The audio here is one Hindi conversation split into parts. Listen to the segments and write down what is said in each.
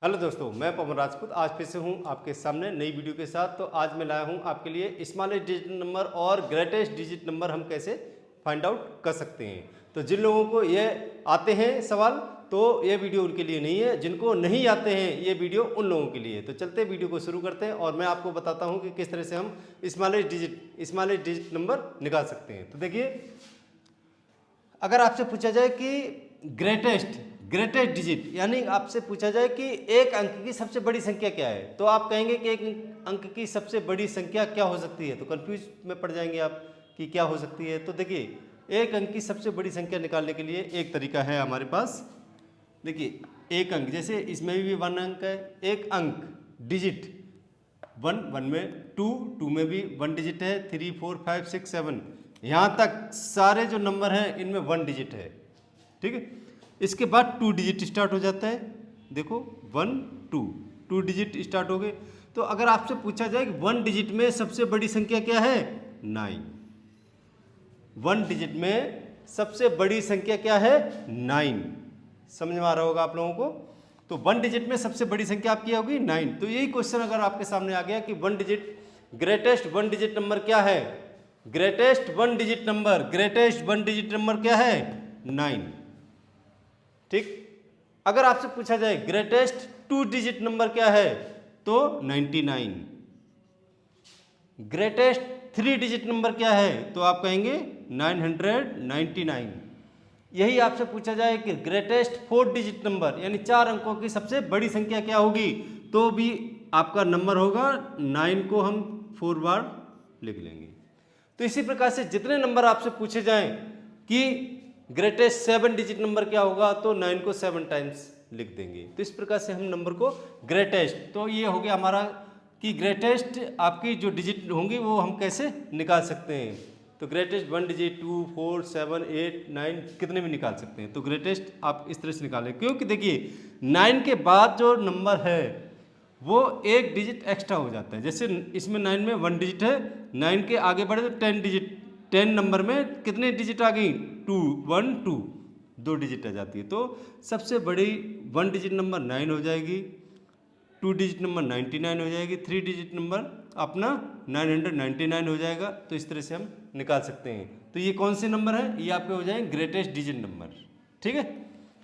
हेलो दोस्तों, मैं पवन राजपूत आज फिर से हूं आपके सामने नई वीडियो के साथ। तो आज मैं लाया हूं आपके लिए स्मॉलेस्ट डिजिट नंबर और ग्रेटेस्ट डिजिट नंबर हम कैसे फाइंड आउट कर सकते हैं। तो जिन लोगों को ये आते हैं सवाल, तो ये वीडियो उनके लिए नहीं है। जिनको नहीं आते हैं, ये वीडियो उन लोगों के लिए। तो चलते वीडियो को शुरू करते हैं और मैं आपको बताता हूँ कि किस तरह से हम स्मॉलेस्ट डिजिट नंबर निकाल सकते हैं। तो देखिए, अगर आपसे पूछा जाए कि ग्रेटेस्ट डिजिट, यानी आपसे पूछा जाए कि एक अंक की सबसे बड़ी संख्या क्या है, तो आप कहेंगे कि एक अंक की सबसे बड़ी संख्या क्या हो सकती है। तो कंफ्यूज में पड़ जाएंगे आप कि क्या हो सकती है। तो देखिए, एक अंक की सबसे बड़ी संख्या निकालने के लिए एक तरीका है हमारे पास। देखिए, एक अंक, जैसे इसमें भी वन अंक है, एक अंक डिजिट वन में टू में भी वन डिजिट है, 3 4 5 6 7, यहाँ तक सारे जो नंबर हैं इनमें वन डिजिट है। ठीक है, इसके बाद टू डिजिट स्टार्ट हो जाता है। देखो, 1 2 डिजिट स्टार्ट हो गए। तो अगर आपसे पूछा जाए कि वन डिजिट में सबसे बड़ी संख्या क्या है, 9। वन डिजिट में सबसे बड़ी संख्या क्या है, 9। समझ में आ रहा होगा आप लोगों को। तो वन डिजिट में सबसे बड़ी संख्या आपकी होगी 9। तो यही क्वेश्चन अगर आपके सामने आ गया कि ग्रेटेस्ट वन डिजिट नंबर क्या है, ग्रेटेस्ट वन डिजिट नंबर क्या है, 9। ठीक। अगर आपसे पूछा जाए ग्रेटेस्ट टू डिजिट नंबर क्या है, तो 99। ग्रेटेस्ट थ्री डिजिट नंबर क्या है, तो आप कहेंगे 999। यही आपसे पूछा जाए कि ग्रेटेस्ट फोर डिजिट नंबर, यानी 4 अंकों की सबसे बड़ी संख्या क्या होगी, तो भी आपका नंबर होगा 9 को हम 4 बार लिख लेंगे। तो इसी प्रकार से जितने नंबर आपसे पूछे जाएं कि ग्रेटेस्ट 7 डिजिट नंबर क्या होगा, तो 9 को 7 टाइम्स लिख देंगे। तो इस प्रकार से हम नंबर को ग्रेटेस्ट, तो ये हो गया हमारा कि ग्रेटेस्ट आपकी जो डिजिट होंगी वो हम कैसे निकाल सकते हैं। तो ग्रेटेस्ट 1 डिजिट 2 4 7 8 9 कितने भी निकाल सकते हैं। तो ग्रेटेस्ट आप इस तरह से निकालें, क्योंकि देखिए 9 के बाद जो नंबर है वो एक डिजिट एक्स्ट्रा हो जाता है। जैसे इसमें 9 में 1 डिजिट है, 9 के आगे बढ़े तो 10 डिजिट, 10 नंबर में कितने डिजिट आ गई, 2 1 2, 2 डिजिट आ जाती है। तो सबसे बड़ी 1 डिजिट नंबर 9 हो जाएगी, 2 डिजिट नंबर 99 हो जाएगी, 3 डिजिट नंबर अपना 999 हो जाएगा। तो इस तरह से हम निकाल सकते हैं। तो ये कौन से नंबर है, ये आपके हो जाएंगे ग्रेटेस्ट डिजिट नंबर। ठीक है,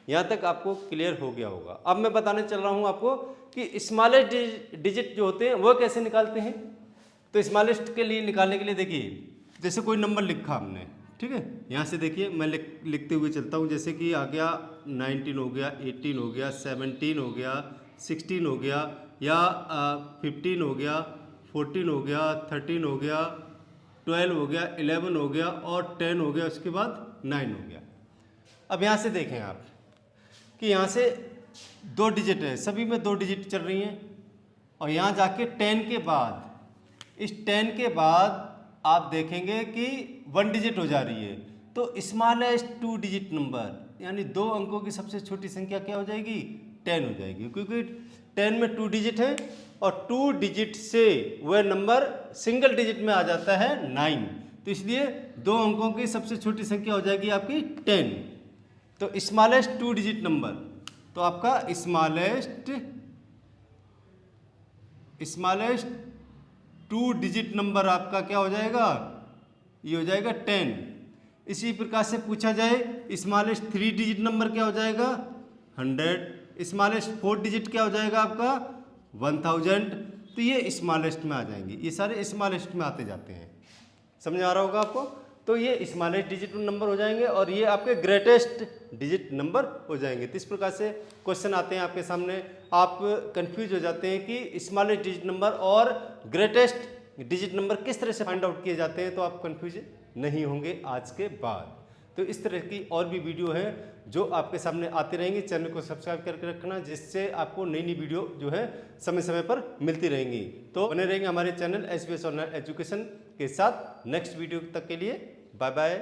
यहाँ तक आपको क्लियर हो गया होगा। अब मैं बताने चल रहा हूँ आपको कि स्मॉलेस्ट डिजिट जो होते हैं वो कैसे निकालते हैं। तो स्मॉलेस्ट के लिए निकालने के लिए देखिए, जैसे कोई नंबर लिखा हमने, ठीक है, यहाँ से देखिए मैं लिखते हुए चलता हूँ। जैसे कि आ गया 19 हो गया, 18 हो गया, 17 हो गया, 16 हो गया, या 15 हो गया, 14 हो गया, 13 हो गया, 12 हो गया, 11 हो गया और 10 हो गया, उसके बाद 9 हो गया। अब यहाँ से देखें आप कि यहाँ से 2 डिजिट है, सभी में 2 डिजिट चल रही हैं। और यहाँ जाके 10 के बाद, इस 10 के बाद आप देखेंगे कि 1 डिजिट हो जा रही है। तो स्मॉलेस्ट 2 डिजिट नंबर, यानी 2 अंकों की सबसे छोटी संख्या क्या हो जाएगी, 10 हो जाएगी। क्योंकि 10 में 2 डिजिट है और 2 डिजिट से वह नंबर सिंगल डिजिट में आ जाता है 9। तो इसलिए 2 अंकों की सबसे छोटी संख्या हो जाएगी आपकी 10। तो स्मॉलेस्ट 2 डिजिट नंबर, तो आपका स्मॉलेस्ट 2 डिजिट नंबर आपका क्या हो जाएगा, ये हो जाएगा 10। इसी प्रकार से पूछा जाए स्मॉलेस्ट 3 डिजिट नंबर क्या हो जाएगा, 100। स्मॉलेस्ट 4 डिजिट क्या हो जाएगा आपका, 1000। तो ये स्मॉलेस्ट में आ जाएंगे, ये सारे स्मॉलेस्ट में आते जाते हैं। समझ आ रहा होगा आपको। तो ये स्मॉलेस्ट डिजिट नंबर हो जाएंगे और ये आपके ग्रेटेस्ट डिजिट नंबर हो जाएंगे। तो इस प्रकार से क्वेश्चन आते हैं आपके सामने, आप कंफ्यूज हो जाते हैं कि स्मॉलेस्ट डिजिट नंबर और ग्रेटेस्ट डिजिट नंबर किस तरह से फाइंड आउट किए जाते हैं। तो आप कंफ्यूज नहीं होंगे आज के बाद। तो इस तरह की और भी वीडियो है जो आपके सामने आती रहेंगी। चैनल को सब्सक्राइब करके रखना, जिससे आपको नई नई वीडियो जो है समय समय पर मिलती रहेंगी। तो बने रहेंगे हमारे चैनल SBS ऑनलाइन एजुकेशन के साथ। नेक्स्ट वीडियो तक के लिए बाय बाय।